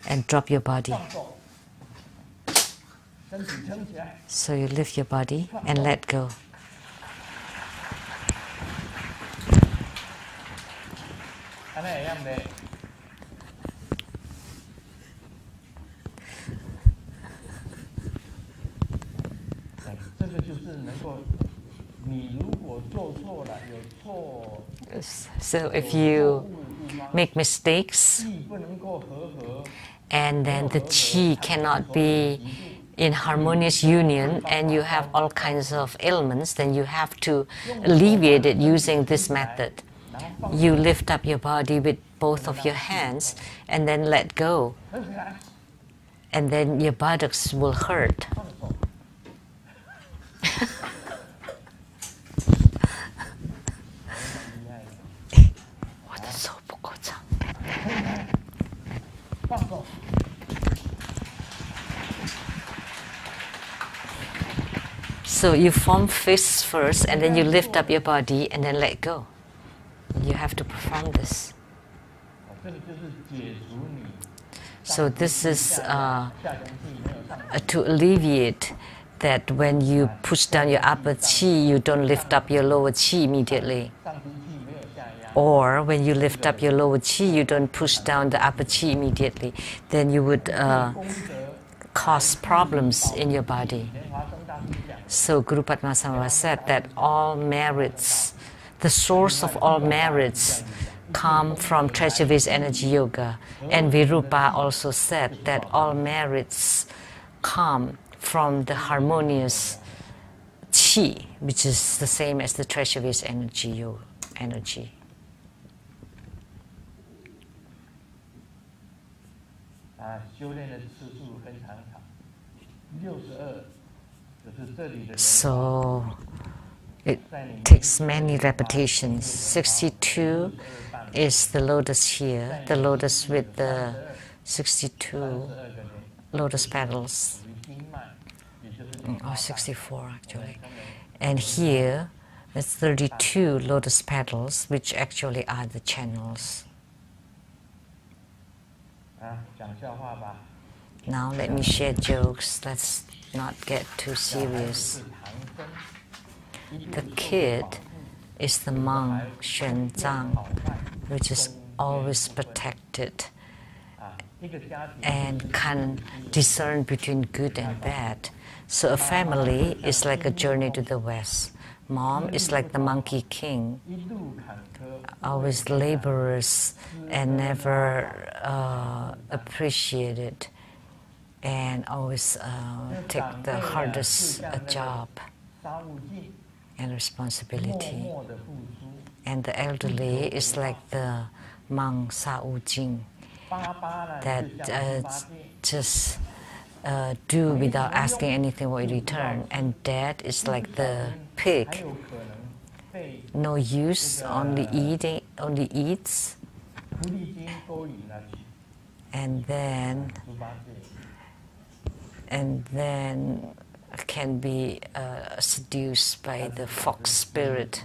and drop your body. So you lift your body and let go. So if you make mistakes, and then the chi cannot be in harmonious union, and you have all kinds of ailments, then you have to alleviate it using this method. You lift up your body with both of your hands and then let go. And then your buttocks will hurt. So you form fists first, and then you lift up your body and then let go. You have to perform this. So this is to alleviate that when you push down your upper chi, you don't lift up your lower chi immediately. Or when you lift up your lower chi, you don't push down the upper chi immediately. Then you would cause problems in your body. So Guru Padmasambhava said that all merits, the source of all merits, come from treasure-based energy yoga. And Virupa also said that all merits come from the harmonious chi, which is the same as the treasure-based energy yoga energy. So it takes many repetitions. 62 is the lotus here, the lotus with the 62 lotus petals, or 64 actually. And here it's 32 lotus petals, which actually are the channels. Now let me share jokes. Let's not get too serious. The kid is the monk Xuan Zhang, which is always protected and can discern between good and bad. So a family is like a journey to the west. Mom is like the monkey king, always laborious and never appreciated, and always take the hardest job and responsibility. And the elderly is like the monk Sa Wu Jing, that just do without asking anything in return. And dad is like the pig, no use, only eats, and then can be seduced by the fox spirit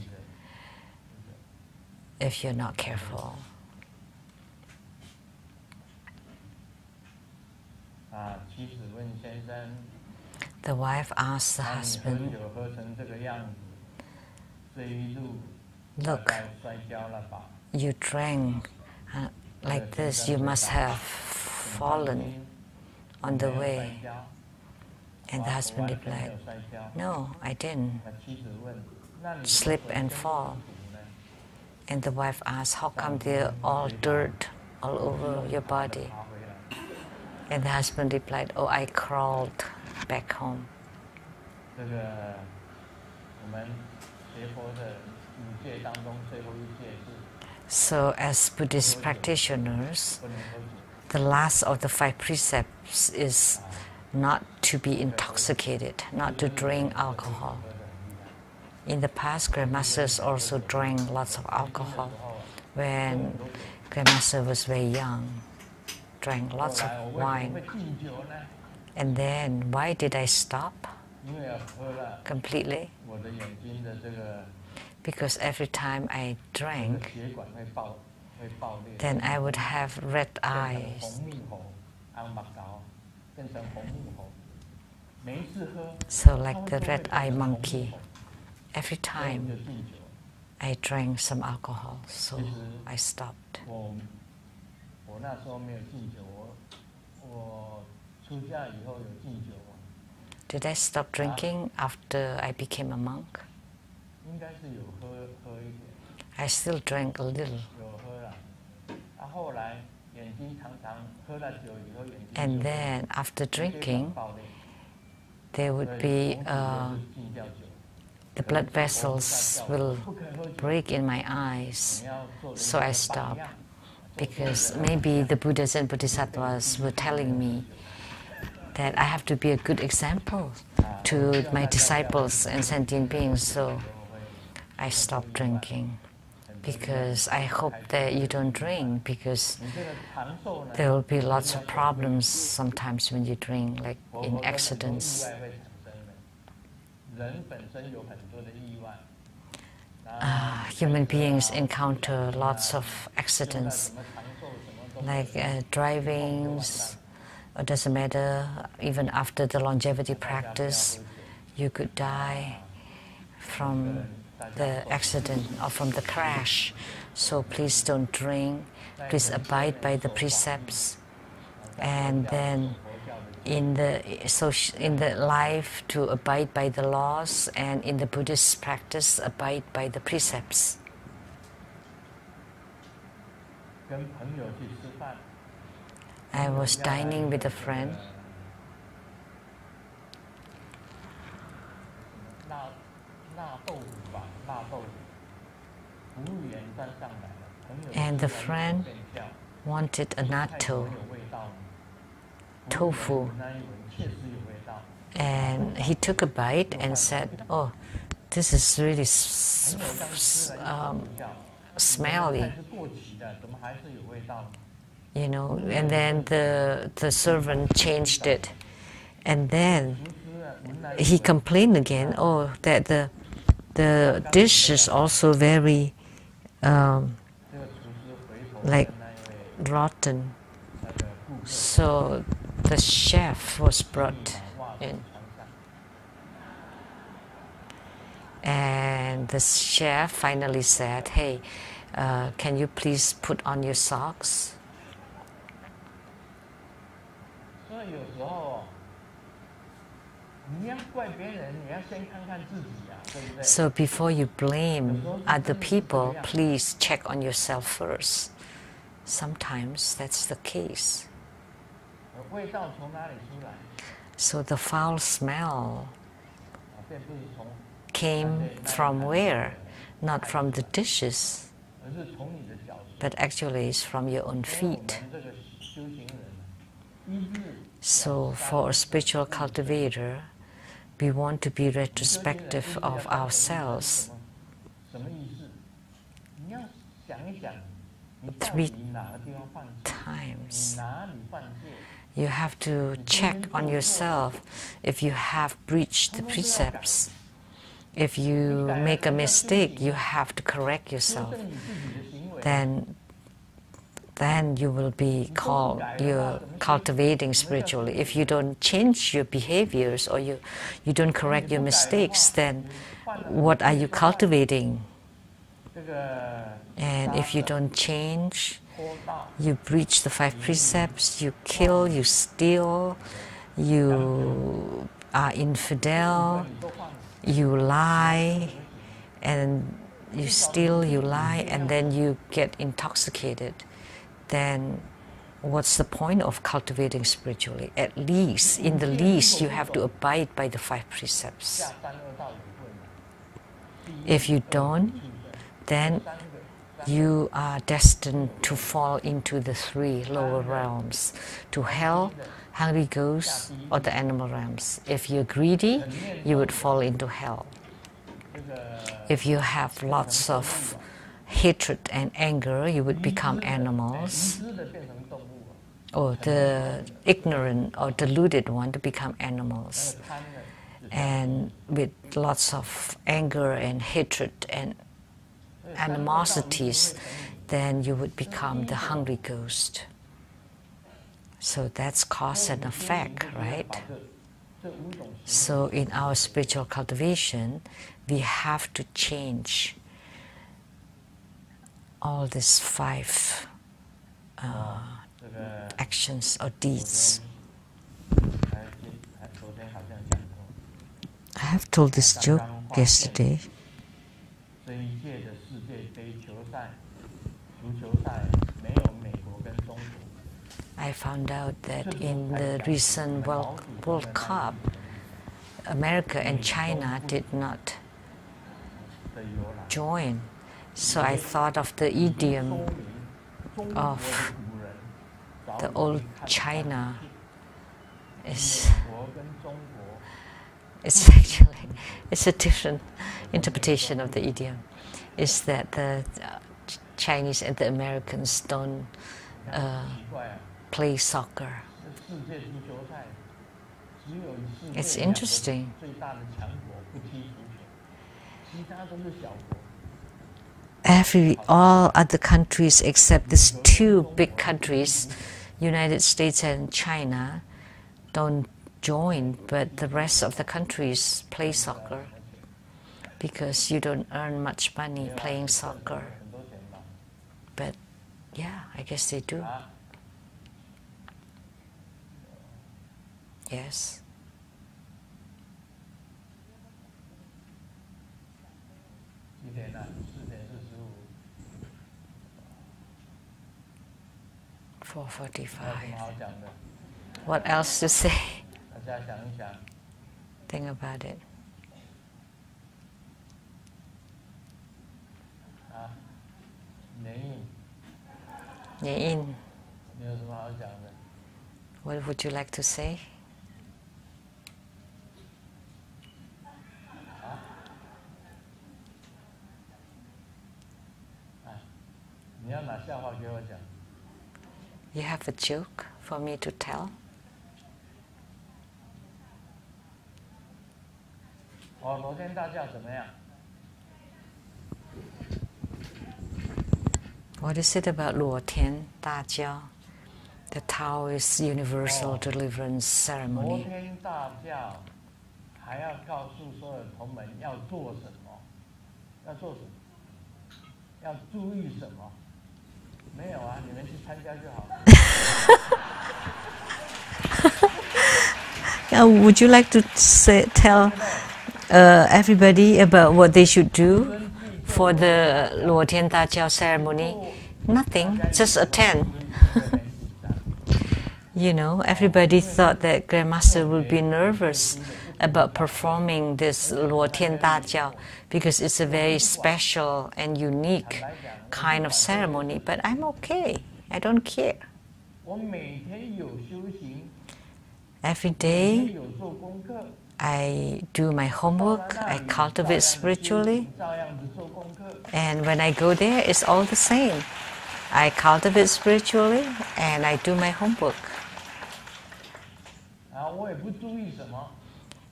if you're not careful. The wife asked the husband, "Look, you drank like this, you must have fallen on the way." And the husband replied, "No, I didn't slip and fall." And the wife asked, "How come there's all dirt all over your body?" And the husband replied, "Oh, I crawled back home." So as Buddhist practitioners, the last of the 5 precepts is not to be intoxicated, not to drink alcohol. In the past, Grandmasters also drank lots of alcohol. When Grandmaster was very young, drank lots of wine. And then, why did I stop completely? Because every time I drank, then I would have red eyes. So like the red-eye monkey, every time I drank some alcohol, so I stopped. Did I stop drinking after I became a monk? I still drank a little. And then after drinking, there would be the blood vessels will break in my eyes, so I stopped. Because maybe the Buddhas and Bodhisattvas were telling me that I have to be a good example to my disciples and sentient beings, so I stopped drinking. Because I hope that you don't drink, because there will be lots of problems sometimes when you drink, like in accidents. Human beings encounter lots of accidents, like driving, it doesn't matter, even after the longevity practice, you could die from the accident or from the crash. So please don't drink, please abide by the precepts, and then in the life to abide by the laws, and in the Buddhist practice abide by the precepts. I was dining with a friend. And the friend wanted a natto, tofu. And he took a bite and said, "Oh, this is really smelly." You know, and then the servant changed it. And then he complained again, "Oh, that the dish is also very like rotten." So the chef was brought in, and the chef finally said, "Hey, can you please put on your socks?" So before you blame other people, please check on yourself first. Sometimes that's the case. So the foul smell came from where? Not from the dishes, but actually it's from your own feet. So for a spiritual cultivator, we want to be retrospective of ourselves. 3 times. You have to check on yourself if you have breached the precepts. If you make a mistake, you have to correct yourself. Then you will be called, you're cultivating spiritually. If you don't change your behaviors or you don't correct your mistakes, then what are you cultivating? And if you don't change, you breach the 5 precepts, you kill, you steal, you are infidel, you lie, and you steal, you lie, and then you get intoxicated. Then what's the point of cultivating spiritually? At least, in the least, you have to abide by the 5 precepts. If you don't, then you are destined to fall into the 3 lower realms, to hell, hungry ghosts, or the animal realms. If you're greedy, you would fall into hell. If you have lots of hatred and anger, you would become animals. Or the ignorant or deluded one to become animals. And with lots of anger and hatred and animosities, then you would become the hungry ghost. So that's cause and effect, right? So in our spiritual cultivation, we have to change all these 5 actions or deeds. I have told this joke yesterday. I found out that in the recent World Cup, America and China did not join. So I thought of the idiom of the old China. It's a different interpretation of the idiom. Is that the Chinese and the Americans don't play soccer. It's interesting. All other countries except these 2 big countries, United States and China, don't join, but the rest of the countries play soccer because you don't earn much money playing soccer. But yeah, I guess they do. Yes. $4:45. What else to say? Think about it. Yin. What would you like to say? You have a joke for me to tell? What is it about Luo Tian Da Jiao, the Taoist universal deliverance ceremony? Would you like to tell everybody about what they should do for the Luo Tian Da Jiao ceremony? Nothing, just attend. You know, everybody thought that Grandmaster would be nervous about performing this Luo Tian Da Jiao because it's a very special and unique kind of ceremony, but I'm okay. I don't care. Every day I do my homework, I cultivate spiritually, and when I go there, it's all the same. I cultivate spiritually and I do my homework.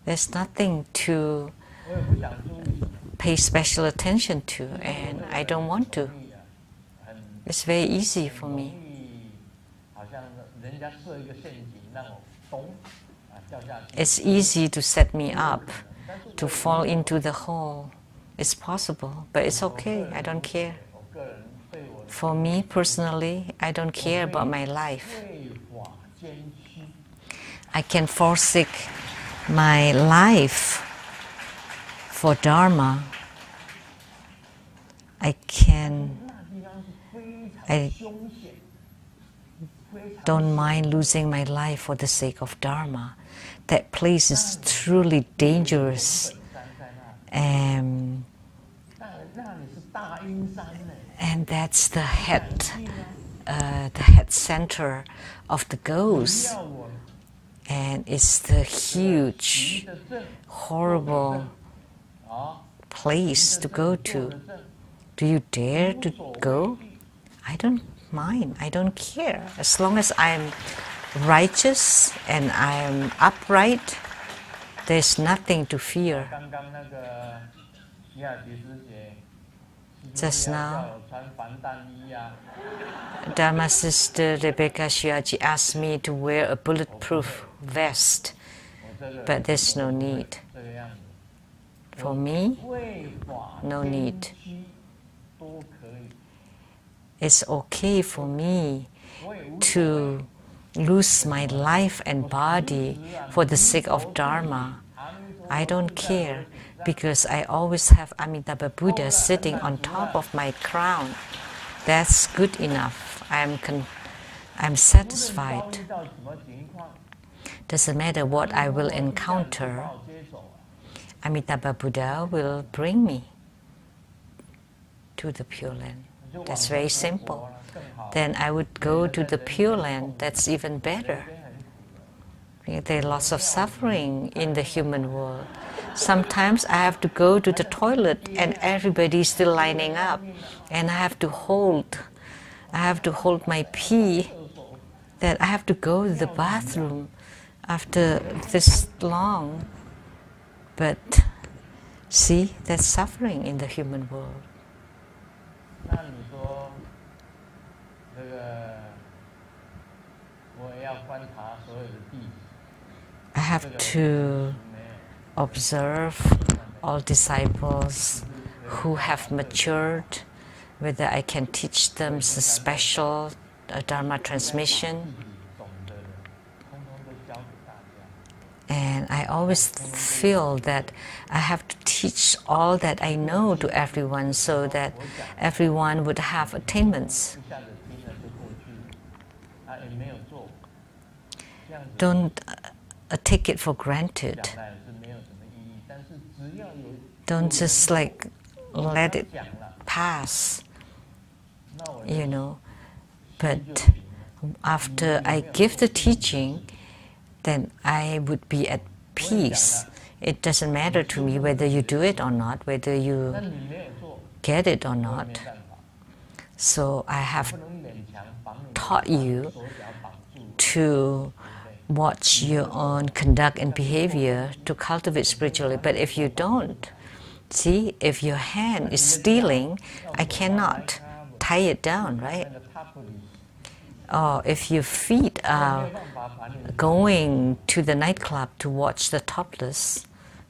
There's nothing to pay special attention to, and I don't want to. It's very easy for me. It's easy to set me up, to fall into the hole. It's possible, but it's okay. I don't care. For me personally, I don't care about my life. I can forsake my life for Dharma. I don't mind losing my life for the sake of Dharma. That place is truly dangerous. And that's the head center of the ghost. And it's the huge, horrible place to go to. Do you dare to go? I don't mind. I don't care. As long as I'm righteous and I'm upright, there's nothing to fear. Just now, Dharma Sister Rebecca Shiaji asked me to wear a bulletproof vest, but there's no need. For me, no need. It's okay for me to lose my life and body for the sake of Dharma. I don't care, because I always have Amitabha Buddha sitting on top of my crown. That's good enough. I'm satisfied. Doesn't matter what I will encounter, Amitabha Buddha will bring me to the Pure Land. That's very simple. Then I would go to the Pure Land. That's even better. There are lots of suffering in the human world. Sometimes I have to go to the toilet and everybody's still lining up, and I have to hold my pee, that I have to go to the bathroom after this long. But see, that's suffering in the human world. I have to observe all disciples who have matured, whether I can teach them the special Dharma transmission. And I always feel that I have to teach all that I know to everyone, so that everyone would have attainments. Don't take it for granted. Don't just like let it pass, you know. But after I give the teaching, then I would be at peace. It doesn't matter to me whether you do it or not, whether you get it or not. So I have taught you to watch your own conduct and behavior to cultivate spiritually. But if you don't, see, if your hand is stealing, I cannot tie it down, right? Or if your feet are going to the nightclub to watch the topless,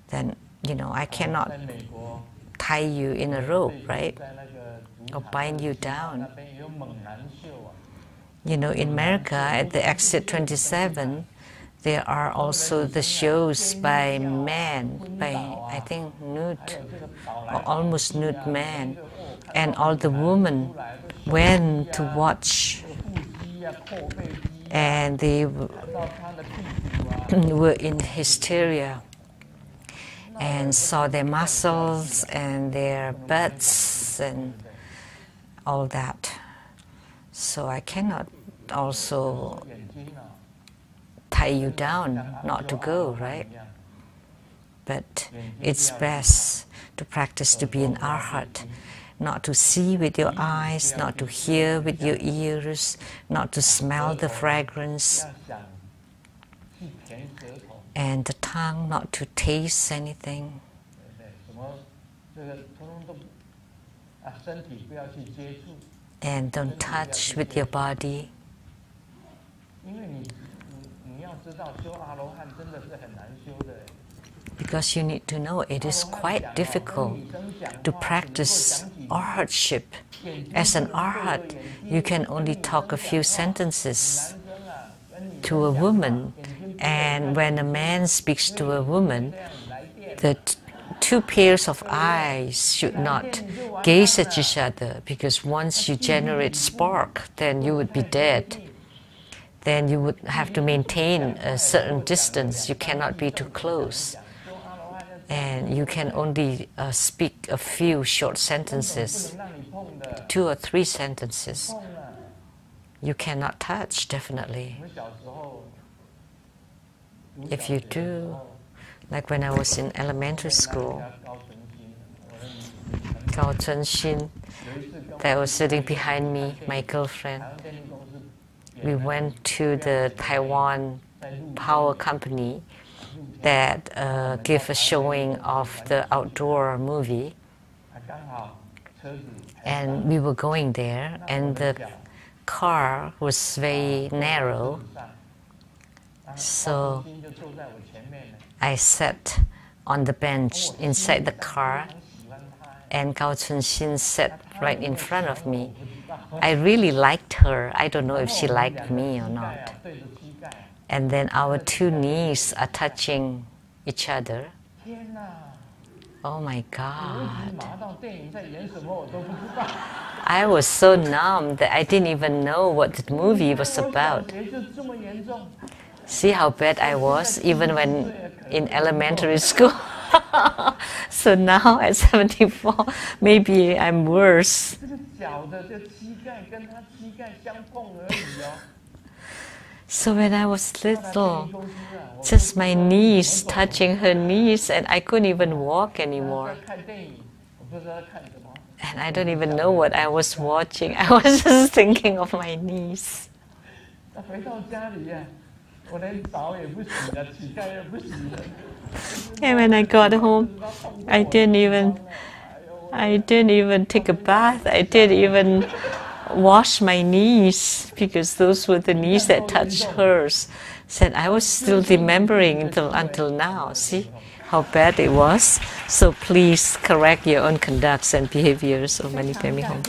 then, you know, I cannot tie you in a rope, right? Or bind you down. You know, in America, at the exit 27, there are also the shows by men, by, I think, nude, or almost nude men. And all the women went to watch, and they were in hysteria and saw their muscles and their butts and all that. So I cannot also tie you down not to go, right? But it's best to practice to be an arhat, not to see with your eyes, not to hear with your ears, not to smell the fragrance, and the tongue not to taste anything. And don't touch with your body. Because you need to know it is quite difficult to practice arhatship. As an arhat, you can only talk a few sentences to a woman, and when a man speaks to a woman, the two pairs of eyes should not gaze at each other, because once you generate spark, then you would be dead. Then you would have to maintain a certain distance. You cannot be too close. And you can only speak a few short sentences, 2 or 3 sentences. You cannot touch, definitely. if you do, like when I was in elementary school, Gao Chunxin, that was sitting behind me, my girlfriend. We went to the Taiwan power company that gave a showing of the outdoor movie. And we were going there, and the car was very narrow. So I sat on the bench inside the car, and Gao Chunxin sat right in front of me. I really liked her. I don't know if she liked me or not. And then our two knees are touching each other. Oh my God. I was so numb that I didn't even know what the movie was about. See how bad I was, even when in elementary school. So now at 74, maybe I'm worse. So when I was little, just my knees touching her knees, and I couldn't even walk anymore. And I don't even know what I was watching. I was just thinking of my knees. And when I got home, I didn't even take a bath. I didn't even wash my knees, because those were the knees that touched hers. Said I was still remembering until now. See how bad it was. So please correct your own conducts and behaviors. So many family home.